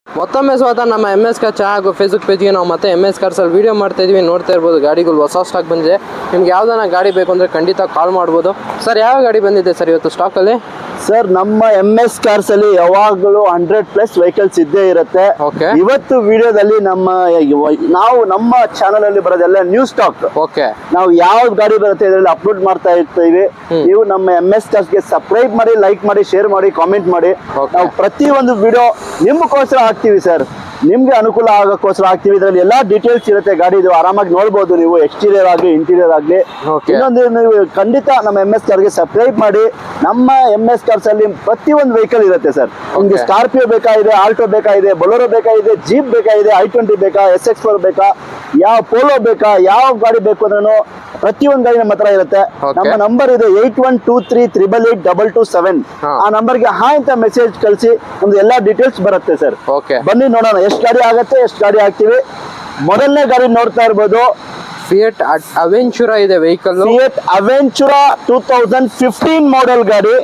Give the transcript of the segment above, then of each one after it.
ಮತ್ತೊಮ್ಮೆ ಸ್ವಾಗತ ನಮ್ಮ MS ಕಾರ್ ಚಾನಲ್ ಫೇಸ್ಬುಕ್ ಪೇಜ್ಗೆ ನಾವು ಮತ್ತೆ MS ಕಾರ್ಸ್ ಅಲ್ಲಿ ವಿಡಿಯೋ ಮಾಡ್ತಾ ಇದೀವಿ. ನೋಡ್ತಾ ಇರ್ಬೋದು ಗಾಡಿಗಳು ಹೊಸ ಸ್ಟಾಕ್ ಬಂದಿದೆ. ನಿಮ್ಗೆ ಯಾವ್ದಾನ ಗಾಡಿ ಬೇಕು ಅಂದ್ರೆ ಖಂಡಿತ ಕಾಲ್ ಮಾಡ್ಬೋದು. ಸರ್ ಯಾವ ಗಾಡಿ ಬಂದಿದೆ ಸರ್ ಇವತ್ತು ಸ್ಟಾಕ್ ಅಲ್ಲಿ? ಸರ್ ನಮ್ಮ MS ಕಾರ್ಸ್ ಅಲ್ಲಿ ಯಾವಾಗಲೂ 100+ ವೆಹಿಕಲ್ಸ್ ಇದ್ದೇ ಇರುತ್ತೆ. ಇವತ್ತು ವಿಡಿಯೋದಲ್ಲಿ ನಾವು ನಮ್ಮ ಚಾನಲ್ ಅಲ್ಲಿ ಬರೋದೆಲ್ಲ ನ್ಯೂ ಸ್ಟಾಕ್. ನಾವು ಯಾವ ಗಾಡಿ ಬರುತ್ತೆ ಇದರಲ್ಲಿ ಅಪ್ಲೋಡ್ ಮಾಡ್ತಾ ಇರ್ತೀವಿ. ನೀವು ನಮ್ಮ MS ಕಾರ್ಸ್ ಗೆ ಸಬ್ಸ್ಕ್ರೈಬ್ ಮಾಡಿ, ಲೈಕ್ ಮಾಡಿ, ಶೇರ್ ಮಾಡಿ, ಕಾಮೆಂಟ್ ಮಾಡಿ. ನಾವು ಪ್ರತಿ ಒಂದು ವಿಡಿಯೋ ನಿಮ್ಗೋಸ್ಕರ ಹಾಕ್ತೀವಿ ಸರ್. ನಿಮ್ಗೆ ಅನುಕೂಲ ಆಗೋಕ್ಕೋಸ್ಕರ ಹಾಕ್ತಿವಿ. ಇದರಲ್ಲಿ ಎಲ್ಲಾ ಡೀಟೇಲ್ಸ್ ಇರುತ್ತೆ ಗಾಡಿದು, ಆರಾಮಾಗಿ ನೋಡ್ಬೋದು ನೀವು. ಎಕ್ಸ್ಟೀರಿಯರ್ ಆಗಲಿ ಇಂಟೀರಿಯರ್ ಆಗಲಿ. ಇನ್ನೊಂದು ನೀವು ಖಂಡಿತ ನಮ್ಮ MS ಕಾರ್ಗೆ ಸಬ್ಸ್ಕ್ರೈಬ್ ಮಾಡಿ. ನಮ್ಮ MS ಕಾರ್ಸ್ ಅಲ್ಲಿ ಪ್ರತಿಯೊಂದು ವೆಹಿಕಲ್ ಇರುತ್ತೆ ಸರ್. ನಿಮ್ಗೆ ಸ್ಕಾರ್ಪಿಯೋ ಬೇಕಾಗಿದೆ, ಆಲ್ಟೋ ಬೇಕಾಗಿದೆ, ಬೊಲೊರೋ ಬೇಕಾಗಿದೆ, ಜೀಪ್ ಬೇಕಾಗಿದೆ, i20 ಬೇಕಾ, SX4 ಬೇಕಾ, ಯಾವ ಪೋಲೋ ಬೇಕಾ, ಯಾವ ಗಾಡಿ ಬೇಕು ಅಂದ್ರೂ ಪ್ರತಿಯೊಂದು ಗಾಡಿ ನಮ್ಮ ಹತ್ರ ಇರುತ್ತೆ. ನಮ್ಮ ನಂಬರ್ ಇದೆ 8123888227. ಆ ನಂಬರ್ಗೆ ಹಾಯ್ ಅಂತ ಮೆಸೇಜ್ ಕಳಿಸಿ, ನಮ್ದು ಎಲ್ಲಾ ಡೀಟೇಲ್ಸ್ ಬರುತ್ತೆ ಸರ್. ಬನ್ನಿ ನೋಡೋಣ ಎಷ್ಟು ಗಾಡಿ ಆಗತ್ತೆ, ಎಷ್ಟು ಗಾಡಿ ಹಾಕ್ತಿವಿ. ಮೊದಲನೇ ಗಾಡಿ ನೋಡ್ತಾ ಇರ್ಬೋದು, ಫಿಯಟ್ ಅವೆಂಚುರಾ ಇದೆ ವೆಹಿಕಲ್. ಫಿಯಟ್ ಅವೆಂಚುರಾ 2015 ಮಾಡೆಲ್ ಗಾಡಿ.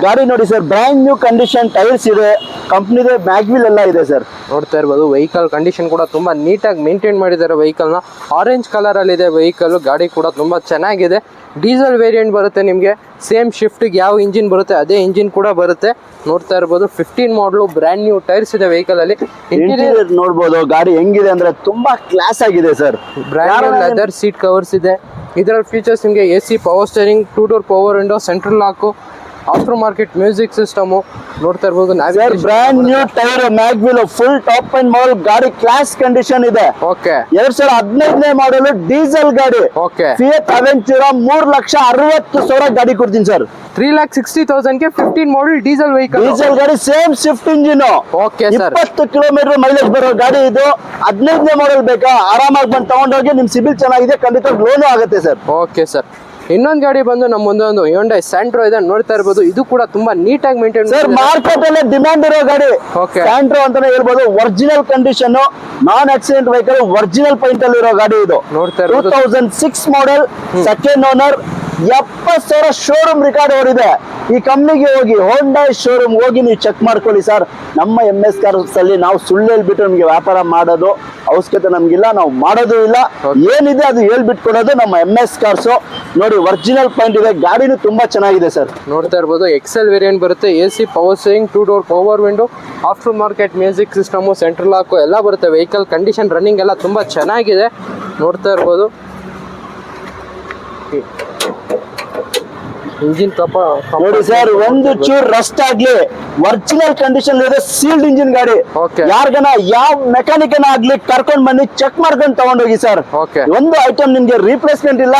ಗಾಡಿ ನೋಡಿ sir, brand new condition tyres ಇದೆ, ಕಂಪ್ನಿದೆ ಮ್ಯಾಗ್ವಿಲ್ ಎಲ್ಲ ಇದೆ ಸರ್. ನೋಡ್ತಾ ಇರ್ಬೋದು ವೆಹಿಕಲ್ ಕಂಡೀಷನ್ ಕೂಡ ತುಂಬಾ ನೀಟಾಗಿ ಮೇಂಟೈನ್ ಮಾಡಿದ್ದಾರೆ. ವೆಹಿಕಲ್ ನ ಆರೆಂಜ್ ಕಲರ್ ಅಲ್ಲಿ ಇದೆ ವೆಹಿಕಲ್. ಗಾಡಿ ಕೂಡ ತುಂಬಾ ಚೆನ್ನಾಗಿದೆ. ಡೀಸೆಲ್ ವೇರಿಯಂಟ್ ಬರುತ್ತೆ ನಿಮಗೆ. ಸೇಮ್ ಶಿಫ್ಟ್ಗೆ ಯಾವ ಇಂಜಿನ್ ಬರುತ್ತೆ ಅದೇ ಇಂಜಿನ್ ಕೂಡ ಬರುತ್ತೆ. ನೋಡ್ತಾ ಇರ್ಬೋದು 15 ಮಾಡಲು, ಬ್ರ್ಯಾಂಡ್ ನ್ಯೂ ಟೈರ್ಸ್ ಇದೆ ವೆಹಿಕಲ್ ಅಲ್ಲಿ. ಇಂಟೀರಿಯರ್ ನೋಡ್ಬೋದು ಗಾಡಿ ಹೆಂಗಿದೆ ಅಂದ್ರೆ ತುಂಬಾ ಕ್ಲಾಸ್ ಆಗಿದೆ sir. Brand leather seat covers ಇದೆ. ಇದರಲ್ಲಿ ಫೀಚರ್ಸ್ ನಿಮಗೆ AC power steering, 2 door power window, central lock, after market music system. ನೋಡ್ತಾ ಇರ್ಬೋದು brand new tyre, mag wheel, full top and model ಗಾಡಿ, ಕ್ಲಾಸ್ ಕಂಡೀಷನ್ ಇದೆ. 2015 ಮಾಡಲ್ ಡೀಸೆಲ್ ಗಾಡಿ. ಫಿಯಟ್ ಅವೆಂಚುರಾ 3,60,000 ಗಾಡಿ ಕೊಡ್ತೀನಿ ಸರ್. 3,60,000 ಗೆ 15 ಮಾಡಲ್ ಡೀಸೆಲ್ ವೆಹಿಕಲ್. ಡೀಸೆಲ್ ಗಾಡಿ, same Swift engine. 20 kilometre mileage ಬರೋ ಗಾಡಿ ಇದು. 15 ಮಾಡಲ್ ಬೇಕಾ, ಆರಾಮಾಗಿ ಬಂದು ತಗೊಂಡೋಗಿ. ನಿಮ್ ಸಿಬಿಲ್ ಚೆನ್ನಾಗಿದೆ, ಖಂಡಿತ ಲೋನು ಆಗುತ್ತೆ ಸರ್. Okay sir. ಇನ್ನೊಂದು ಗಾಡಿ ಬಂದು ನಮ್ಮ ಮುಂದೆ ಒಂದು Hyundai Santro ಇದೆ. ನೋಡ್ತಾ ಇರ್ಬೋದು, ಇದು ಕೂಡ ತುಂಬಾ ನೀಟಾಗಿ ಮೇಂಟೈನ್ ಸರ್. ಮಾರ್ಕೆಟ್ ಅಲ್ಲಿ ಡಿಮ್ಯಾಂಡ್ ಇರೋ ಗಾಡಿ Santro ಅಂತಾನೆ ಹೇಳ್ಬೋದು. ಒರಿಜಿನಲ್ ಕಂಡೀಷನ್, ನಾನ್ ಆಕ್ಸಿಡೆಂಟ್ ವೆಹಿಕಲ್, ಒರಿಜಿನಲ್ ಪೈಂಟ್ ಅಲ್ಲಿ ಇರೋ ಗಾಡಿ ಇದು. ನೋಡ್ತಾ ಇರ್ಬೋದು 2006 model, second owner. 70,000 showroom record ಓಡಿದೆ. ಈ ಕಂಪ್ನಿಗೆ ಹೋಗಿ, ಹೋಂಡಾ ಶೋರೂಮ್ ಹೋಗಿ ನೀವು ಚೆಕ್ ಮಾಡ್ಕೊಳ್ಳಿ ಸರ್. ನಮ್ಮ MS ಕಾರ್ಸ್ ಅಲ್ಲಿ ನಾವು ಸುಳ್ಳು ಹೇಳ್ಬಿಟ್ಟು ನಮ್ಗೆ ವ್ಯಾಪಾರ ಮಾಡೋದು ಅವಶ್ಯಕತೆ ನಮ್ಗಿಲ್ಲ, ನಾವು ಮಾಡೋದು ಇಲ್ಲ. ಏನಿದೆ ಅದು ಹೇಳ್ಬಿಟ್ಟು ಕೊಡೋದು ನಮ್ಮ MS ಕಾರ್ಸ್. ನೋಡಿ ಒರಿಜಿನಲ್ ಪಾಯಿಂಟ್ ಇದೆ, ಗಾಡಿನೂ ತುಂಬಾ ಚೆನ್ನಾಗಿದೆ ಸರ್. ನೋಡ್ತಾ ಇರ್ಬೋದು XL ವೇರಿಯಂಟ್ ಬರುತ್ತೆ. AC power steering, 2 door power window, after market music system, central lock ಎಲ್ಲ ಬರುತ್ತೆ. ವೆಹಿಕಲ್ ಕಂಡೀಷನ್, ರನ್ನಿಂಗ್ ಎಲ್ಲ ತುಂಬಾ ಚೆನ್ನಾಗಿದೆ. ನೋಡ್ತಾ ಇರ್ಬೋದು ಇಂಜಿನ್ ನೋಡಿ ಸರ್, ಒಂದು ಚೂರ್ ರಸ್ಟ್ ಆಗ್ಲಿ, ಒರಿಜಿನಲ್ ಕಂಡೀಷನ್ ಇದೆ, ಸೀಲ್ಡ್ ಇಂಜಿನ್ ಗಾಡಿ. ಯಾರ್ಗನ ಯಾವ ಮೆಕ್ಯಾನಿಕ್ ಆಗ್ಲಿ ಕರ್ಕೊಂಡ್ ಬನ್ನಿ, ಚೆಕ್ ಮಾಡ್ಕೊಂಡು ತಗೊಂಡೋಗಿ ಸರ್. ಒಂದು ಐಟಮ್ ನಿಮ್ಗೆ ರೀಪ್ಲೇಸ್ಮೆಂಟ್ ಇಲ್ಲ.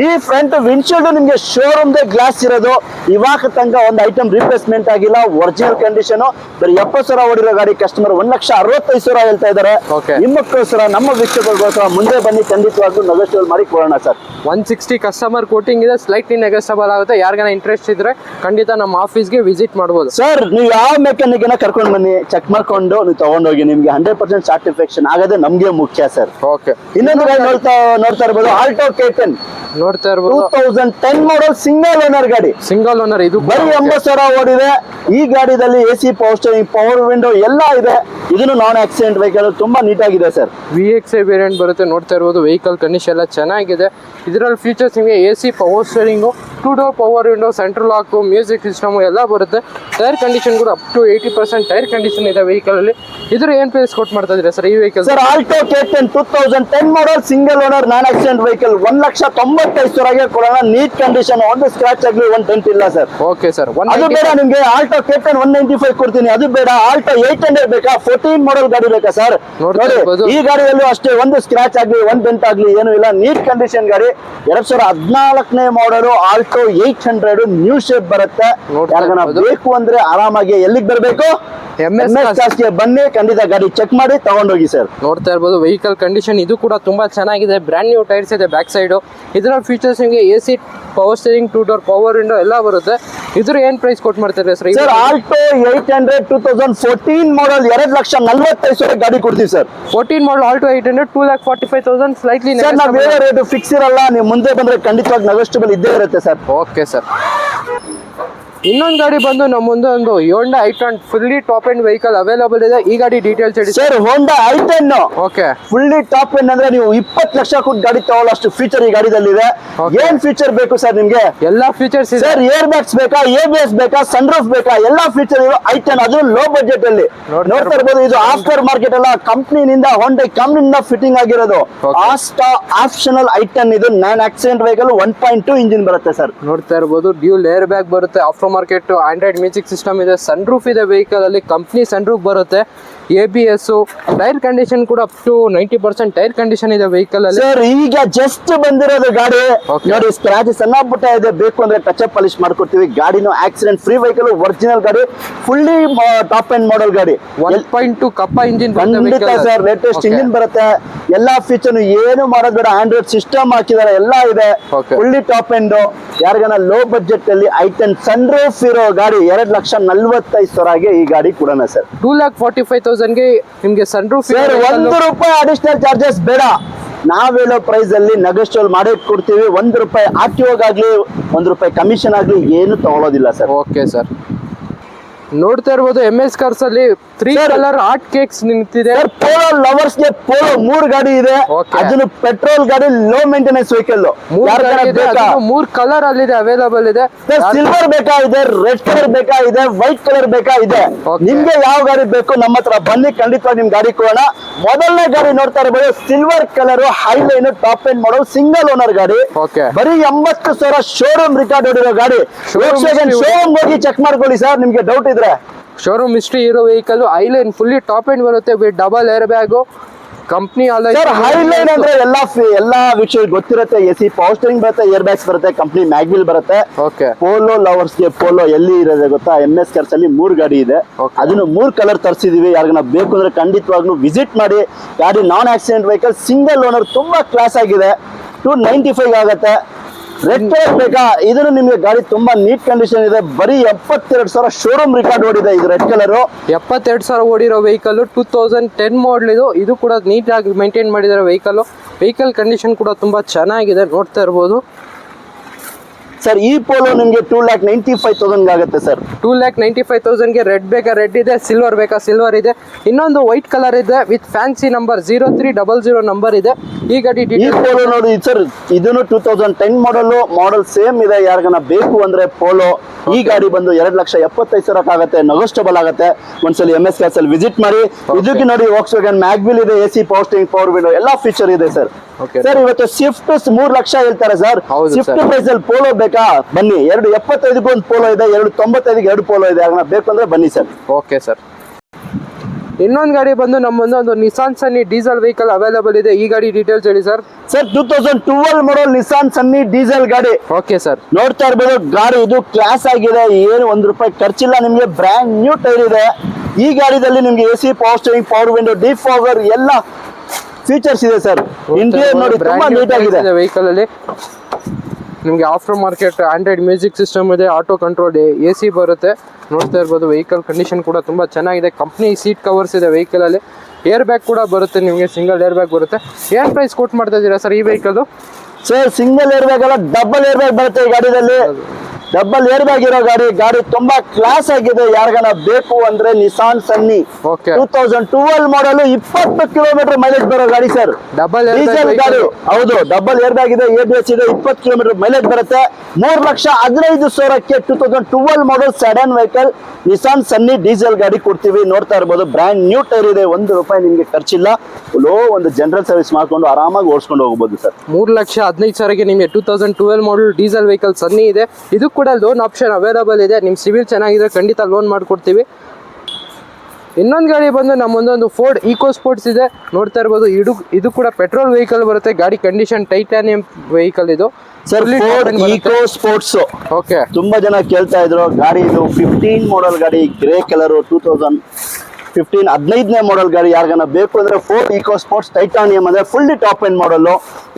ಈ ಫ್ರಂಟ್ ವಿಂಡ್ಶೀಲ್ಡ್ ನಿಮ್ಗೆ ಶೋರೂಮ್ ಗ್ಲಾಸ್ ಇರೋದು. ಇವಾಗ ತನಕ ಒಂದು ಐಟಮ್ ರೀಪ್ಲೇಸ್ಮೆಂಟ್ ಆಗಿಲ್ಲ, ಒರಿಜಿನಲ್ ಕಂಡೀಷನ್. ಬರೀ 70,000 ಓಡಿರೋ ಗಾಡಿ ಕಸ್ಟಮರ್ 1,65,000 ಹೇಳ್ತಾ ಇದಾರೆ. ನಿಮ್ಮಕ್ಕೋಸ್ಕರ, ನಮ್ಮ ವೀಕ್ಷಕರಿಗೋಸ್ಕರ ಮುಂದೆ ಬನ್ನಿ, ಖಂಡಿತವಾಗ್ಲೂ ನೆಗೋಷಿಯೇಟ್ ಮಾಡಿ ಕೊಡೋಣ ಸರ್. 160 ಕಸ್ಟಮರ್ ಕೋಟಿಂಗ್ ಇದೆ, ಸ್ಲೈಟ್ಲಿ ನೆಗೋಷಿಯಬಲ್ ಆಗುತ್ತೆ. ಯಾರಿಗಾನ ಇಂಟ್ರೆಸ್ಟ್ ಇದ್ರೆ ಖಂಡಿತ ನಮ್ಮ ಆಫೀಸ್ಗೆ ವಿಸಿಟ್ ಮಾಡಬಹುದು ಸರ್. ನೀವು ಯಾವ ಮೆಕ್ಯಾನಿಕ್ ಕರ್ಕೊಂಡು ಬನ್ನಿ, ಚೆಕ್ ಮಾಡ್ಕೊಂಡು ನೀವು ತಗೊಂಡೋಗಿ. ನಿಮ್ಗೆ 100% ಸ್ಯಾಟಿಸ್ಫ್ಯಾಕ್ಷನ್ ಆಗದೆ ನಮ್ಗೆ ಮುಖ್ಯ ಸರ್. ಇನ್ನೊಂದು ಗಾಡಿ ನೋಡ್ತಾ ಇರ್ಬೋದು, ಆಲ್ಟೋ K10. ನೋಡ್ತಾ ಇರ್ಬೋದು 2010 ಮಾಡಲ್, ಸಿಂಗಲ್ ಓನರ್ ಗಾಡಿ. ಸಿಂಗಲ್ ಓನರ್, ಇದು ಬರೀ 80,000 ಓಡಿದೆ. ಈ ಗಾಡಿದಲ್ಲಿ AC power steering, power window ಎಲ್ಲ ಇದೆ. ಇದನ್ನು ನಾನ್ ಆಕ್ಸಿಡೆಂಟ್ ವೆಹಿಕಲ್, ತುಂಬಾ ನೀಟಾಗಿದೆ ಸರ್. VXI ವೇರಿಯಂಟ್ ಬರುತ್ತೆ. ನೋಡ್ತಾ ಇರ್ಬೋದು ವೆಹಿಕಲ್ ಕಂಡೀಷನ್ ಎಲ್ಲ ಚೆನ್ನಾಗಿದೆ. ಇದರಲ್ಲಿ ಫೀಚರ್ಸ್ ನಿಮಗೆ AC power steering, 2 door power window, central lock, music system ಎಲ್ಲ ಬರುತ್ತೆ. ಟೈರ್ ಕಂಡೀಷನ್ ಕೂಡ ಅಪ್ ಟು 80% ಟೈರ್ ಕಂಡೀಷನ್ ಇದೆ ವೆಹಿಕಲ್ ಅಲ್ಲಿ. ಇದ್ರ ಏನ್ ಪ್ರೈಸ್ ಕೊಟ್ಟು ಮಾಡ್ತಾ ಇದ್ರೆ ಸರ್ ಈ vehicle? Sir Alto K10 2010 model, single owner, non accident vehicle, 1,95,000 ಕೊಡೋಣ. ನೀಟ್ ಕಂಡೀಷನ್, ಒಂದು ಸ್ಕ್ರಾಚ್ ಆಗಲಿ, ಒಂದು ಡೆಂಟ್ ಇಲ್ಲ ಸರ್. Okay sir. ಅದು ಬೇಡ ನಿಮ್ಗೆ, ಆಲ್ಟೋ K10 195 ಕೊಡ್ತೀನಿ. ಅದು ಬೇಡ, ಆಲ್ಟೋ 800 ಬೇಕಾ, 14 ಮಾಡಲ್ ಗಾಡಿ ಬೇಕಾ ಸರ್? ನೋಡಿ, ಈ ಗಾಡಿಯಲ್ಲೂ ಅಷ್ಟೇ, ಒಂದು ಸ್ಕ್ರಾಚ್ ಆಗ್ಲಿ, ಒಂದು ಡೆಂಟ್ ಆಗ್ಲಿ ಏನೂ ಇಲ್ಲ, ನೀಟ್ ಕಂಡೀಷನ್ ಗಾಡಿ. 2014 ಮಾಡಲು ಆಲ್ಟೋ 800 ನ್ಯೂ ಶೇಪ್ ಬರುತ್ತೆ. ಯಾರಿಗಾನ ಬೇಕು ಅಂದ್ರೆ ಆರಾಮಾಗಿ ಎಲ್ಲಿಗೆ ಬರಬೇಕು, MS ಕಾರ್ಸ್ಗೆ ಬನ್ನಿ, ಖಂಡಿತ ಗಾಡಿ ಚೆಕ್ ಮಾಡಿ ತಗೊಂಡೋಗಿ ಸರ್. ನೋಡ್ತಾ ಇರ್ಬೋದು ವೆಹಿಕಲ್ ಕಂಡೀಷನ್ ಇದು ಕೂಡ ತುಂಬಾ ಚೆನ್ನಾಗಿದೆ. ಬ್ರ್ಯಾಂಡ್ ನ್ಯೂ ಟೈರ್ಸ್ ಇದೆ ಬ್ಯಾಕ್ ಸೈಡ್. ಇದರ ಫೀಚರ್ಸ್ ನಿಮಗೆ AC power steering, 2 door power window ಎಲ್ಲ ಬರುತ್ತೆ. ಇದ್ರ ಏನ್ ಪ್ರೈಸ್ ಕೊಟ್ಟು ಮಾಡ್ತಾರೆ ಸರ್? ಸರ್ ಆಲ್ಟೋ 800 2014 ಮಾಡಲ್, 2,45,000 ಗಾಡಿ ಕೊಡ್ತೀವಿ ಸರ್. 14 ಮಾಡಲ್ ಆಲ್ಟೋ 800 2,45,000 ಸ್ಲೈಟ್ಲಿ. ಸರ್ ನಾವು ಬೇರೆ ರೇಟ್ ಫಿಕ್ಸ್ ಇರಲ್ಲ, ನೀವು ಮುಂದೆ ಬಂದ್ರೆ ಖಂಡಿತವಾಗಿ ನೆಗೋಷಿಯಬಲ್ ಇದ್ದೇ ಇರುತ್ತೆ ಸರ್. Okay sir. ಇನ್ನೊಂದು ಗಾಡಿ ಬಂದು ನಮ್ಮ ಮುಂದೆ ಒಂದು Honda i ten fully top end vehicle available ಇದೆ. ಈ ಗಾಡಿ ಡೀಟೇಲ್ಸ್ ಹೇಳಿ sir. Honda i ten okay fully top end ಅಂದ್ರೆ ನೀವು 20 ಲಕ್ಷ ಕೊಟ್ಟು ಗಾಡಿ ತಗೊಳ್ಳೋಷ್ಟು ಫೀಚರ್ ಈ ಗಾಡಿದಲ್ಲಿ ಇದೆ. ಏನ್ ಫೀಚರ್ ಬೇಕು ಸರ್ ನಿಮ್ಗೆ? ಎಲ್ಲಾ ಫೀಚರ್ಸ್ ಇದೆ ಸರ್. ಏರ್ ಬ್ಯಾಗ್ಸ್ ಬೇಕಾ, ABS ಬೇಕಾ, ಸನ್ ರೂಫ್ ಬೇಕಾ, ಎಲ್ಲಾ ಫೀಚರ್ ಇರೋ ಐಟನ್, ಅದು ಲೋ ಬಜೆಟ್ ಅಲ್ಲಿ ನೋಡ್ತಾ ಇರ್ಬೋದು. ಇದು ಆಫ್ಟರ್ ಮಾರ್ಕೆಟ್ ಅಲ್ಲ, ಕಂಪ್ನಿನಿಂದ ಹೋಂಡಾ ಕಂಪ್ನಿಯಿಂದ ಫಿಟ್ಟಿಂಗ್ ಆಗಿರೋದು ಆಪ್ಷನಲ್ ಐಟನ್. ಇದು ನಾನ್ ಆಕ್ಸಿಡೆಂಟ್ ವೆಹಿಕಲ್ 1.2 ಇಂಜಿನ್ ಬರುತ್ತೆ ಸರ್. ನೋಡ್ತಾ ಇರ್ಬೋದು ಡ್ಯೂಲ್ ಏರ್ ಬ್ಯಾಗ್ ಬರುತ್ತೆ, after market Android music system ಇದೆ, ಸನ್ ರೂಫ್ ಇದೆ ವೆಹಿಕಲ್ ಅಲ್ಲಿ, ಕಂಪ್ನಿ ಸನ್ ರೂಫ್ ಬರುತ್ತೆ, ABS, ಟೈರ್ ಕಂಡೀಷನ್ ಕೂಡ ಅಪ್ ಟು 90% ಟೈರ್ ಕಂಡೀಷನ್ ಇದೆ ವೆಹಿಕಲ್ ಅಲ್ಲಿ. ಸರ್ ಈಗ ಜಸ್ಟ್ ಬಂದಿರೋದು ಗಾಡಿ ನೋಡಿ, ಸ್ಕ್ರಾಚ್ ಸಣ್ಣ ಪುಟ್ಟ ಇದೆ, ಬೇಕು ಅಂದ್ರೆ ಟಚ್ ಅಪ್ ಪಾಲಿಶ್ ಮಾಡ್ಕೊಡ್ತೀವಿ. ಗಾಡಿನೂ ಆಕ್ಸಿಡೆಂಟ್ ಫ್ರೀ ವೆಹಿಕಲ್, ಒರಿಜಿನಲ್ ಗಾಡಿ, ಫುಲ್ಲಿ ಟಾಪ್ ಎಂಡ್ ಮಾಡೆಲ್ ಗಾಡಿ. 1.2 ಕಪ್ಪ ಇಂಜಿನ್ ಖಂಡಿತ ಸರ್, ಲೇಟೆಸ್ಟ್ ಇಂಜಿನ್ ಬರುತ್ತೆ. ಎಲ್ಲಾ ಫೀಚರ್ ಏನು ಮಾಡೋದು ಬೇಡ, ಆಂಡ್ರಾಯ್ಡ್ ಸಿಸ್ಟಮ್ ಹಾಕಿದಾರೆ, ಎಲ್ಲ ಇದೆ, ಫುಲ್ಲಿ ಟಾಪ್ ಎಂಡ್. ಯಾರಿಗಾನ ಲೋ ಬಜೆಟ್ ಅಲ್ಲಿ ಐಟನ್ ಸನ್ ರೂಫ್ ಇರೋ ಗಾಡಿ 2,45,000 ಈ ಗಾಡಿ ಕೊಡೋಣ ಸರ್. 2,45,000 ನಿಮ್ಗೆ sunroof sir. ₹1 additional charges ಬೇಡ, ನಾವ್ ಹೇಳೋ ಪ್ರೈಸ್ ಅಲ್ಲಿ ನೆಗೋಷಿಯೇಟ್ ಮಾಡಿ ಕೊಡ್ತೀವಿ. ₹1 RTO ಆಗ್ಲಿ, ₹1 ಕಮಿಷನ್ ಆಗ್ಲಿ ಏನು ತಗೊಳ್ಳೋದಿಲ್ಲ ಸರ್. Okay sir. ನೋಡ್ತಾ ಇರ್ಬೋದು MS ಕಾರ್ಸ್ ಅಲ್ಲಿ 3 ಕಲರ್ ಹಾಟ್ ಕೇಕ್ಸ್ ನಿಂತಿದೆ. ಪೋಲೋ ಲವರ್ಸ್ ಗೆ ಪೋಲೋ 3 ಗಾಡಿ ಇದೆ. ಅದನ್ನು ಪೆಟ್ರೋಲ್ ಗಾಡಿ, ಲೋ ಮೇಂಟೆನೆನ್ಸ್ ವೆಹಿಕಲ್. 3 ಕಲರ್ ಅಲ್ಲಿ ಅವೈಲೇಬಲ್ ಇದೆ. ಸಿಲ್ವರ್ ಬೇಕಾ ಇದೆ, ರೆಡ್ ಕಲರ್ ಬೇಕಾ ಇದೆ, ವೈಟ್ ಕಲರ್ ಬೇಕಾ ಇದೆ. ನಿಮ್ಗೆ ಯಾವ ಗಾಡಿ ಬೇಕು ನಮ್ಮ ಹತ್ರ ಬನ್ನಿ, ಖಂಡಿತವಾಗಿ ನಿಮ್ ಗಾಡಿ ಕೊಡೋಣ. ಮೊದಲನೇ ಗಾಡಿ ನೋಡ್ತಾ ಇರಬಹುದು, silver colour Highline top end ಮಾಡೋ ಸಿಂಗಲ್ ಓನರ್ ಗಾಡಿ. ಬರೀ 80,000 ಶೋರೂಮ್ ರಿಕಾರ್ಡ್ ಹೊಡಿರೋ ಗಾಡಿ. ಶೋರೂಮ್ ಹೋಗಿ ಚೆಕ್ ಮಾಡ್ಕೊಳ್ಳಿ ಸರ್, ನಿಮ್ಗೆ ಡೌಟ್ ಇದ್ರೆ. ಶೋರೂಮ್ ಹಿಸ್ಟ್ರಿ ಇರೋ vehicle, highline fully top end ಬರುತ್ತೆ with double air bag, company highline ಅಂದ್ರೆ ಎಲ್ಲಾ ವಿಷಯ ಗೊತ್ತಿರುತ್ತೆ. AC ಪವರ್ ಸ್ಟೀರಿಂಗ್ ಬರುತ್ತೆ, ಏರ್ ಬ್ಯಾಗ್ಸ್ ಬರುತ್ತೆ, ಕಂಪ್ನಿ ಮ್ಯಾಗ್ವಿಲ್ ಬರುತ್ತೆ. ಪೋಲೋ ಲವರ್ಸ್ ಗೆ ಪೋಲೋ ಎಲ್ಲಿ ಇರೋದೆ ಗೊತ್ತಾ? MS ಕಾರ್ಸ್ ಅಲ್ಲಿ 3 ಗಾಡಿ ಇದೆ. ಅದನ್ನು 3 ಕಲರ್ ತರಿಸಿದೀವಿ. ಯಾರಿಗಾನ ಬೇಕು ಅಂದ್ರೆ ಖಂಡಿತವಾಗ್ಲೂ ವಿಸಿಟ್ ಮಾಡಿ. ಗಾಡಿ ನಾನ್ ಆಕ್ಸಿಡೆಂಟ್ ವೆಹಿಕಲ್, ಸಿಂಗಲ್ ಓನರ್, ತುಂಬಾ ಕ್ಲಾಸ್ ಆಗಿದೆ. 295 ಆಗುತ್ತೆ. ರೆಡ್ ಕಲರ್ ಬೇಕಾ? ಇದನ್ನು ನಿಮ್ಗೆ ಗಾಡಿ ತುಂಬಾ ನೀಟ್ ಕಂಡೀಷನ್ ಇದೆ. ಬರೀ 72,000 ಶೋರೂಮ್ ರಿಕಾರ್ಡ್ ಓಡಿದೆ. ಇದು ರೆಡ್ ಕಲರ್ 72,000 ಓಡಿರೋ ವೆಹಿಕಲ್, 2010 ಮಾಡಲ್. ಇದು ಕೂಡ ನೀಟ್ ಆಗಿ ಮೇಂಟೈನ್ ಮಾಡಿದ್ದಾರೆ ವೆಹಿಕಲ್ ಕಂಡೀಷನ್ ಕೂಡ ತುಂಬಾ ಚೆನ್ನಾಗಿದೆ, ನೋಡ್ತಾ ಇರ್ಬೋದು ಸರ್. ಈ ಪೋಲೋ ನಿಮ್ಗೆ 2,95,000 ಆಗುತ್ತೆ ಸರ್. 2,95,000 ರೆಡ್ ಬೇಕಾ ರೆಡ್ ಇದೆ, ಸಿಲ್ವರ್ ಬೇಕಾ ಸಿಲ್ವರ್ ಇದೆ. ಇನ್ನೊಂದು ವೈಟ್ ಕಲರ್ ಇದೆ ವಿತ್ ಫ್ಯಾನ್ಸಿ ನಂಬರ್ 0300 ನಂಬರ್ ಇದೆ. ಈ ಗಾಡಿ ಪೋಲೋ ನೋಡಿ ಸರ್, ಇದನ್ನು 2010 ಮಾಡಲ್ ಸೇಮ್ ಇದೆ. ಯಾರಿಗಾನ ಬೇಕು ಅಂದ್ರೆ ಪೋಲೋ ಈ ಗಾಡಿ ಬಂದು 2,75,000 ಆಗುತ್ತೆ, ನೆಗೋಷಿಯಬಲ್ ಆಗುತ್ತೆ. ಒಂದ್ಸಲ MS ಕಾರ್ಸ್ ಅಲ್ಲಿ ವಿಸಿಟ್ ಮಾಡಿ. ಇದಕ್ಕೆ ನೋಡಿ ವಾಕ್ಸ್ವ್ಯಾಗನ್ ಮ್ಯಾಗ್ವಿಲ್ ಇದೆ, AC power steering, power window, ಎಲ್ಲಾ ಫೀಚರ್ ಇದೆ ಸರ್. ಸರ್ ಇವತ್ತು ಸ್ವಿಫ್ಟ್ 3 ಲಕ್ಷ ಹೇಳ್ತಾರೆ ಸರ್. ಸ್ವಿಫ್ಟ್ ಪ್ರೈಸ್ ಅಲ್ಲಿ ಪೋಲೋ ಬೇಕಾ? ಬನ್ನಿ. 2,75 ಒಂದು ಪೋಲೋ ಇದೆ, 2,95 2 ಪೋಲೋ ಇದೆ. ಬೇಕು ಅಂದ್ರೆ ಬನ್ನಿ ಸರ್. Okay sir. ಇನ್ನೊಂದು ಗಾಡಿ ಬಂದು ನಮ್ಮ ಮುಂದೆ ಒಂದು Nissan Sunny diesel vehicle available ಇದೆ. ಈ ಗಾಡಿ ಡೀಟೇಲ್ಸ್ ಹೇಳಿ ಸರ್. ಸರ್ 2012 ಮಾಡಲ್ ನಿಸಾನ್ ಸನ್ನಿ ಡೀಸೆಲ್ ಗಾಡಿ. Okay sir. ನೋಡ್ತಾ ಇರ್ಬೋದು ಗಾಡಿ, ಇದು ಕ್ಲಾಸ್ ಆಗಿದೆ, ಏನು ₹1 ಖರ್ಚಿಲ್ಲ. ನಿಮ್ಗೆ ಬ್ರ್ಯಾಂಡ್ ನ್ಯೂ ಟೈರ್ ಇದೆ. ಈ ಗಾಡಿದಲ್ಲಿ ನಿಮ್ಗೆ AC power steering, power window, defogger ಎಲ್ಲ ಫೀಚರ್ಸ್ ಇದೆ ಸರ್. ಇಂಟೀರಿಯರ್ ನೋಡಿ ತುಂಬಾ ನೀಟ್ ಆಗಿದೆ ವೆಹಿಕಲ್ ಅಲ್ಲಿ. ನಿಮಗೆ after market Android music system ಇದೆ, ಆಟೋ ಕಂಟ್ರೋಲ್, AC ಬರುತ್ತೆ. ನೋಡ್ತಾ ಇರ್ಬೋದು ವೆಹಿಕಲ್ ಕಂಡೀಷನ್ ಕೂಡ ತುಂಬಾ ಚೆನ್ನಾಗಿದೆ. ಕಂಪ್ನಿ ಸೀಟ್ ಕವರ್ಸ್ ಇದೆ ವೆಹಿಕಲ್ ಅಲ್ಲಿ. ಏರ್ ಬ್ಯಾಗ್ ಕೂಡ ಬರುತ್ತೆ, ನಿಮಗೆ ಸಿಂಗಲ್ ಏರ್ ಬ್ಯಾಗ್ ಬರುತ್ತೆ. ಏನ್ ಪ್ರೈಸ್ ಕೊಟ್ಟು ಮಾಡ್ತಾ ಇದ್ದೀರಾ ಸರ್ ಈ vehicle? Sir single air bag ಅಲ್ಲ, ಡಬಲ್ ಏರ್ ಬ್ಯಾಗ್ ಬರುತ್ತೆ ಈ ಗಾಡಿದಲ್ಲಿ. ಡಬಲ್ ಏರ್ ಬ್ಯಾಗ್ ಇರೋ ಗಾಡಿ ತುಂಬಾ ಕ್ಲಾಸ್ ಆಗಿದೆ. ಯಾರಿಗಾನ ಬೇಕು ಅಂದ್ರೆ Nissan Sunny 2012 model, 20 kilometre mileage ಬರೋ ಗಾಡಿ ಸರ್. ಡೀಸೆಲ್ ಗಾಡಿ, ಹೌದು. ಡಬಲ್ ಏರ್ ಬ್ಯಾಗ್ ಇದೆ, ABS ಇದೆ, 20 ಕಿಲೋಮೀಟರ್ ಮೈಲೇಜ್ ಬರುತ್ತೆ. 3,15,000ಕ್ಕೆ 2012 model sedan vehicle Nissan Sunny diesel ಗಾಡಿ ಕೊಡ್ತೀವಿ. ನೋಡ್ತಾ ಇರ್ಬೋದು ಬ್ರ್ಯಾಂಡ್ ನ್ಯೂ ಟೈರ್ ಇದೆ, ₹1 ನಿಮ್ಗೆ ಖರ್ಚಿಲ್ಲ. ಲೋ ಒಂದು ಜನರಲ್ ಸರ್ವಿಸ್ ಮಾಡ್ಕೊಂಡು ಆರಾಮಾಗಿ ಓಡಿಸ್ಕೊಂಡು ಹೋಗಬಹುದು ಸರ್. 3,15,000ಗೆ ನಿಮಗೆ 2012 ಮಾಡಲ್ ಡೀಸೆಲ್ ವೆಹಿಕಲ್ ಸನ್ನಿ ಇದೆ. ಇದು ಕೂಡ ಲೋನ್ ಆಪ್ಷನ್ ಅವೈಲೇಬಲ್ ಇದೆ. ನಿಮ್ ಸಿವಿಲ್ ಚೆನ್ನಾಗಿದ್ರೆ ಖಂಡಿತ ಲೋನ್ ಮಾಡ್ಕೊಡ್ತೀವಿ. ಇನ್ನೊಂದು ಗಾಡಿ ಬಂದು ನಮ್ಮ ಮುಂದೊಂದು ಫೋರ್ಡ್ ಈಕೋ ಸ್ಪೋರ್ಟ್ಸ್ ಇದೆ. ನೋಡ್ತಾ ಇರ್ಬೋದು ಇದು ಕೂಡ ಪೆಟ್ರೋಲ್ ವೆಹಿಕಲ್ ಬರುತ್ತೆ. ಗಾಡಿ ಕಂಡೀಷನ್ ಟೈಟಾನಿಯಂ ವೆಹಿಕಲ್ ಇದು sir. Ford Eco Sports. Okay. ತುಂಬಾ ಜನ ಕೇಳ್ತಾ ಇದ್ರು ಗಾಡಿ. ಇದು 15 ಮಾಡಲ್ ಗಾಡಿ, ಗ್ರೇ ಕಲರ್, 2000 15ನೇ ಮಾಡೆಲ್ ಗಾಡಿ ಯಾರಿಗಾನ ಬೇಕು ಅಂದ್ರೆ ಫೋರ್ಡ್ ಈಕೋ ಸ್ಪೋರ್ಟ್ಸ್ ಟೈಟಾನಿಯಂ ಅಂದ್ರೆ ಫುಲ್ಲಿ ಟಾಪ್ ಎಂಡ್ ಮಾಡಲ್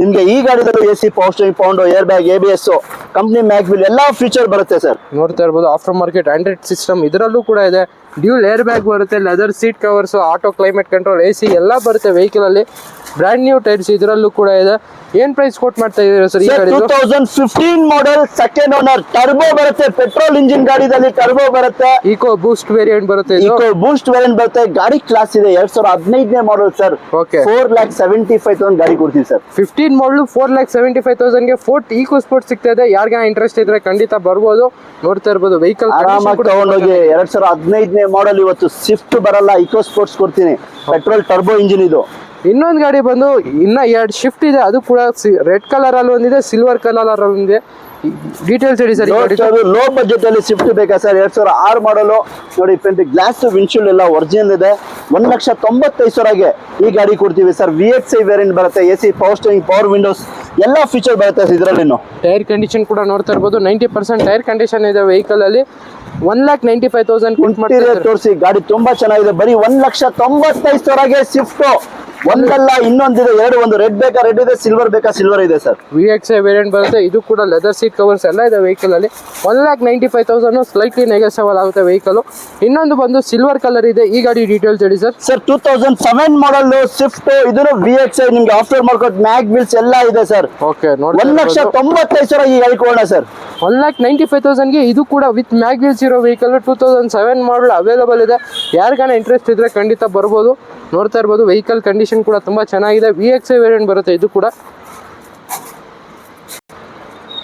ನಿಮ್ಗೆ ಈ ಗಾಡಿದಲ್ಲೂ AC power steering pound air bag ABS company mag wheel ಎಲ್ಲಾ ಫೀಚರ್ ಬರುತ್ತೆ ಸರ್. ನೋಡ್ತಾ ಇರ್ಬೋದು ಆಫ್ಟರ್ ಮಾರ್ಕೆಟ್ ಆಂಡ್ರಾಯ್ಡ್ ಸಿಸ್ಟಮ್ ಇದರಲ್ಲೂ ಕೂಡ ಇದೆ. ಡ್ಯೂಲ್ ಏರ್ ಬ್ಯಾಗ್ ಬರುತ್ತೆ, leather seat covers, auto climate control, AC ಎಲ್ಲ ಬರುತ್ತೆ ವೆಹಿಕಲ್ ಅಲ್ಲಿ. ಬ್ರ್ಯಾಂಡ್ ನ್ಯೂ ಟೈರ್ಸ್ ಇದರಲ್ಲೂ ಕೂಡ ಇದೆ. ಏನ್ ಪ್ರೈಸ್ ಕೋಟ್ ಮಾಡ್ತಾ ಇದೀರಾ ಸರ್ ಈ ಗಾಡಿ? 2015 ಮಾಡೆಲ್ ಸೆಕೆಂಡ್ ಓನರ್, ಟರ್ಬೋ ಬರುತ್ತೆ, ಪೆಟ್ರೋಲ್ ಇಂಜಿನ್ ಗಾಡಿದಲ್ಲಿ ಟರ್ಬೋ ಬರುತ್ತೆ, ಈಕೋ ಬೂಸ್ಟ್ ವೇರಿಯಂಟ್ ಬರುತ್ತೆ, ಈಕೋ ಬೂಸ್ಟ್ ವೇರಿಯಂಟ್ ಬರುತ್ತೆ. ಗಾಡಿ ಕ್ಲಾಸ್ ಇದೆ. 2015ನೇ ಮಾಡೆಲ್ ಸರ್. ಓಕೆ, 4,75,000 ಗಾಡಿ ಕೊಡ್ತೀವಿ ಸರ್. 15 ಮಾಡಲ್ 4,75,000 ಗೆ ಫೋರ್ಟ್ ಈಕೋ ಸ್ಪೋರ್ಟ್ ಸಿಗ್ತಾ ಇದೆ. ಯಾರಿಗ ಇಂಟ್ರೆಸ್ಟ್ ಇದ್ರೆ ಖಂಡಿತ ಬರ್ಬೋದು. ನೋಡ್ತಾ ಇರ್ಬೋದು ವೆಹಿಕಲ್ ಆರಾಮಾಗಿ ತಗೊಂಡೋಗಿ. 2015ನೇ ಮಾಡೆಲ್ ಇವತ್ತು ಸ್ವಿಫ್ಟ್ ಬರಲ್ಲ, ಈಕೋ ಸ್ಪೋರ್ಟ್ಸ್ ಕೊಡ್ತೀನಿ. ಪೆಟ್ರೋಲ್ ಟರ್ಬೋ ಇಂಜಿನ್ ಇದು. ಇನ್ನೊಂದು ಗಾಡಿ ಬಂದು ಇನ್ನ 2 ಶಿಫ್ಟ್ ಇದೆ, ಅದು ಕೂಡ ರೆಡ್ ಕಲರ್ ಅಲ್ಲಿ ಒಂದಿದೆ, ಸಿಲ್ವರ್ ಕಲರ್ ಅಲ್ಲಿ ಒಂದಿದೆ. ಡೀಟೇಲ್ಸ್ ಹೇಳಿ ಸರ್. ಲೋ ಬಜೆಟ್ ಅಲ್ಲಿ ಸ್ವಿಫ್ಟ್ ಬೇಕಾ ಸರ್? 2006 ಮಾಡಲು ನೋಡಿ, ಫ್ರಂಟ್ ಗ್ಲಾಸ್ ವಿಂಡ್ಶೀಲ್ಡ್ ಎಲ್ಲ ಒರಿಜಿನಲ್ ಇದೆ. 1,95,000ಗೆ ಈ ಗಾಡಿ ಕೊಡ್ತೀವಿ ಸರ್. VXI ವೇರಿಯಂಟ್ ಬರುತ್ತೆ, AC power steering, power Windows ಎಲ್ಲ ಫೀಚರ್ ಬರುತ್ತೆ ಇದರಲ್ಲಿ. ಟೈರ್ ಕಂಡೀಷನ್ ಕೂಡ ನೋಡ್ತಾ ಇರ್ಬೋದು, 90% ಟೈರ್ ಕಂಡೀಷನ್ ಇದೆ ವೆಹಿಕಲ್ ಅಲ್ಲಿ. 1,95,000 ತೋರಿಸಿ. ಗಾಡಿ ತುಂಬಾ ಚೆನ್ನಾಗಿದೆ. ಬರೀ 1,95,000ಗೆ ಸ್ವಿಫ್ಟ್. ಒಂದಲ್ಲ ಇನ್ನೊಂದಿದೆ, ಒಂದು ರೆಡ್ ಬೇಕಾ ರೆಡ್ ಇದೆ, ಸಿಲ್ವರ್ ಬೇಕಾ ಸಿಲ್ವರ್ ಇದೆ ಸರ್. VXI ವೇರಿಯಂಟ್ ಬರುತ್ತೆ, ಇದು ಕೂಡ ಲೆದರ್ ಸೀಟ್ ಕವರ್ಸ್ ಎಲ್ಲ ಇದೆ ವೆಹಿಕಲ್ ಅಲ್ಲಿ. 1,95,000 ಸ್ಲೈಟ್ಲಿ ನೆಗೋಸಿಯಬಲ್ ಆಗುತ್ತೆ ವೆಹಿಕಲ್. ಇನ್ನೊಂದು ಬಂದು ಸಿಲ್ವರ್ ಕಲರ್ ಇದೆ. ಈ ಗಾಡಿ ಡೀಟೇಲ್ಸ್ ಹೇಳಿ ಸರ್. ಸರ್ 2007 ಮಾಡಲ್ ಸ್ವಿಫ್ಟ್, ಇದನ್ನು VXI ನಿಮ್ಗೆ ಆಫ್ಟರ್ ಮಾರ್ಕೆಟ್ ಮ್ಯಾಗ್ ವೀಲ್ಸ್ ಎಲ್ಲ ಇದೆ ಸರ್. ಓಕೆ, 1,95,000 ಈ ಗಾಡಿ ಕೊಡೋಣ ಸರ್. 1,95,000ಗೆ ಇದು ಕೂಡ ವಿತ್ ಮ್ಯಾಗ್ ವೀಲ್ಸ್ ಇರೋ ವೆಹಿಕಲ್. 2007 ಮಾಡಲ್ ಅವೈಲೇಬಲ್ ಇದೆ. ಯಾರಿಗಾನ ಇಂಟ್ರೆಸ್ಟ್ ಇದ್ರೆ ಖಂಡಿತ ಬರ್ಬೋದು. ನೋಡ್ತಾ ಇರ್ಬೋದು ವೆಹಿಕಲ್ ಕಂಡೀಷನ್ ಕೂಡ ತುಂಬಾ ಚೆನ್ನಾಗಿದೆ. VXI ವೇರಿಯಂಟ್ ಬರುತ್ತೆ ಇದು ಕೂಡ.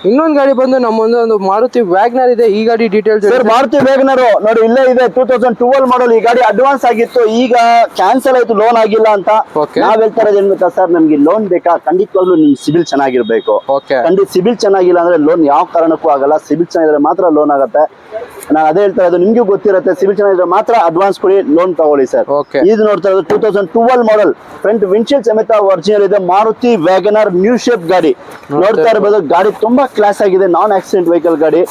ಇನ್ನೊಂದು ಗಾಡಿ ಬಂದು ನಮ್ಮೊಂದು ಮಾರುತಿ ವ್ಯಾಗ್ನರ್ ಇದೆ. ಈ ಗಾಡಿ ಡೀಟೇಲ್ಸ್ ಸರ್. ಮಾರುತಿ ವ್ಯಾಗ್ನರ್ ನೋಡಿ ಇಲ್ಲೇ ಇದೆ. 2012 ಮಾಡಲ್. ಈ ಗಾಡಿ ಅಡ್ವಾನ್ಸ್ ಆಗಿತ್ತು, ಈಗ ಕ್ಯಾನ್ಸಲ್ ಆಯ್ತು, ಲೋನ್ ಆಗಿಲ್ಲ ಅಂತ. ನಾವ್ ಹೇಳ್ತಾ ಇರೋದು ಏನ್ ಗೊತ್ತಾ ಸರ್, ನಮ್ಗೆ ಲೋನ್ ಬೇಕಾ? ಖಂಡಿತವಾಗ್ಲೂ ನಿಮ್ ಸಿಬಿಲ್ ಚೆನ್ನಾಗಿರ್ಬೇಕು. ಖಂಡಿತ ಸಿಬಿಲ್ ಚೆನ್ನಾಗಿಲ್ಲ ಅಂದ್ರೆ ಲೋನ್ ಯಾವ ಕಾರಣಕ್ಕೂ ಆಗಲ್ಲ. ಸಿಬಿಲ್ ಚೆನ್ನಾಗಿದ್ರೆ ಮಾತ್ರ ಲೋನ್ ಆಗುತ್ತೆ. ನಾನು ಅದೇ ಹೇಳ್ತಾ ಇರೋದು, ನಿಮ್ಗೂ ಗೊತ್ತಿರುತ್ತೆ. ಸಿಬಿಲ್ ಚೆನ್ನಾಗಿದ್ರೆ ಮಾತ್ರ ಅಡ್ವಾನ್ಸ್ ಕೊಡಿ, ಲೋನ್ ತಗೊಳ್ಳಿ ಸರ್. ಇದು ನೋಡ್ತಾ ಇರೋದು 2012 ಮಾಡಲ್. ಫ್ರಂಟ್ ವಿಂಡ್ಶೀಲ್ಡ್ ಸಮೇತ ಒರಿಜಿನಲ್ ಇದೆ. ಮಾರುತಿ ವ್ಯಾಗನರ್ ನ್ಯೂ ಶೇಪ್ ಗಾಡಿ. ನೋಡ್ತಾ ಇರಬಹುದು, ಗಾಡಿ ತುಂಬಾ ಕ್ಲಾಸ್ ಆಗಿದೆ. ನಾನ್ ಆಕ್ಸಿಡೆಂಟ್ ವೆಹಿಕಲ್ ಗಾಡಿ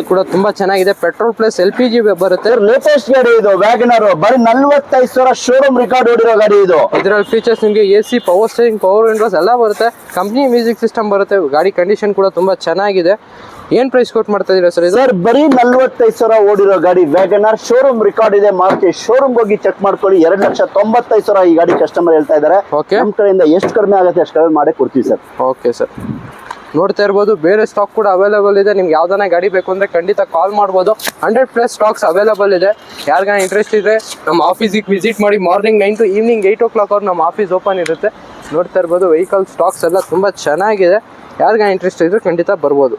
ಕೂಡ ತುಂಬಾ ಚೆನ್ನಾಗಿದೆ. ಪೆಟ್ರೋಲ್ ಪ್ಲಸ್ LPG ಬರುತ್ತೆ. ಲೇಟೆಸ್ಟ್ ಗಾಡಿ ಇದು ವ್ಯಾಗನರ್. ಬರೀ 45,000 ಶೋರೂಮ್ ರೆಕಾರ್ಡ್ ಓಡಿರೋ ಗಾಡಿ ಇದು. ಇದರಲ್ಲಿ ಫೀಚರ್ಸ್ ನಿಮಗೆ AC power steering, power Windows ಎಲ್ಲ ಬರುತ್ತೆ. ಕಂಪ್ನಿ ಮ್ಯೂಸಿಕ್ ಸಿಸ್ಟಮ್ ಬರುತ್ತೆ. ಗಾಡಿ ಕಂಡೀಷನ್ ಕೂಡ ತುಂಬಾ ಚೆನ್ನಾಗಿದೆ. ಏನ್ ಪ್ರೈಸ್ ಕೋಟ್ ಮಾಡ್ತಾ ಇದೀರಾ ಸರ್? ಸರ್ ಬರೀ 45,000 ಓಡಿರೋ ಗಾಡಿ ವ್ಯಾಗನರ್. ಶೋರೂಮ್ ರೆಕಾರ್ಡ್ ಇದೆ. ಮಾರುತಿ ಶೋರೂಮ್ ಹೋಗಿ ಚೆಕ್ ಮಾಡ್ಕೊಳ್ಳಿ. 2,95,000 ಈ ಗಾಡಿ ಕಸ್ಟಮರ್ ಹೇಳ್ತಾ ಇದಾರೆ. ನಮ್ಮ ಕಡೆಯಿಂದ ಎಷ್ಟು ಕಡಿಮೆ ಆಗುತ್ತೆ ಅಷ್ಟು ಕಡಿಮೆ ಮಾಡೇ ಕೊಡ್ತೀವಿ ಸರ್. Okay sir. ನೋಡ್ತಾ ಇರ್ಬೋದು ಬೇರೆ ಸ್ಟಾಕ್ ಕೂಡ ಅವೈಲೇಬಲ್ ಇದೆ. ನಿಮ್ಗೆ ಯಾವ್ದಾನ ಗಾಡಿ ಬೇಕು ಅಂದ್ರೆ ಖಂಡಿತ ಕಾಲ್ ಮಾಡ್ಬೋದು. 100+ ಸ್ಟಾಕ್ಸ್ ಅವೈಲೇಬಲ್ ಇದೆ. ಯಾರಿಗಾನ ಇಂಟ್ರೆಸ್ಟ್ ಇದೆ ನಮ್ಮ ಆಫೀಸಿಗೆ ವಿಸಿಟ್ ಮಾಡಿ. ಮಾರ್ನಿಂಗ್ 9 to ಈವ್ನಿಂಗ್ 8 o'clock ನಮ್ಮ ಆಫೀಸ್ ಓಪನ್ ಇರುತ್ತೆ. ನೋಡ್ತಾ ಇರ್ಬೋದು ವೆಹಿಕಲ್ ಸ್ಟಾಕ್ಸ್ ಎಲ್ಲ ತುಂಬಾ ಚೆನ್ನಾಗಿದೆ. ಯಾರಿಗಾನ ಇಂಟ್ರೆಸ್ಟ್ ಇದ್ರೆ ಖಂಡಿತ ಬರ್ಬೋದು.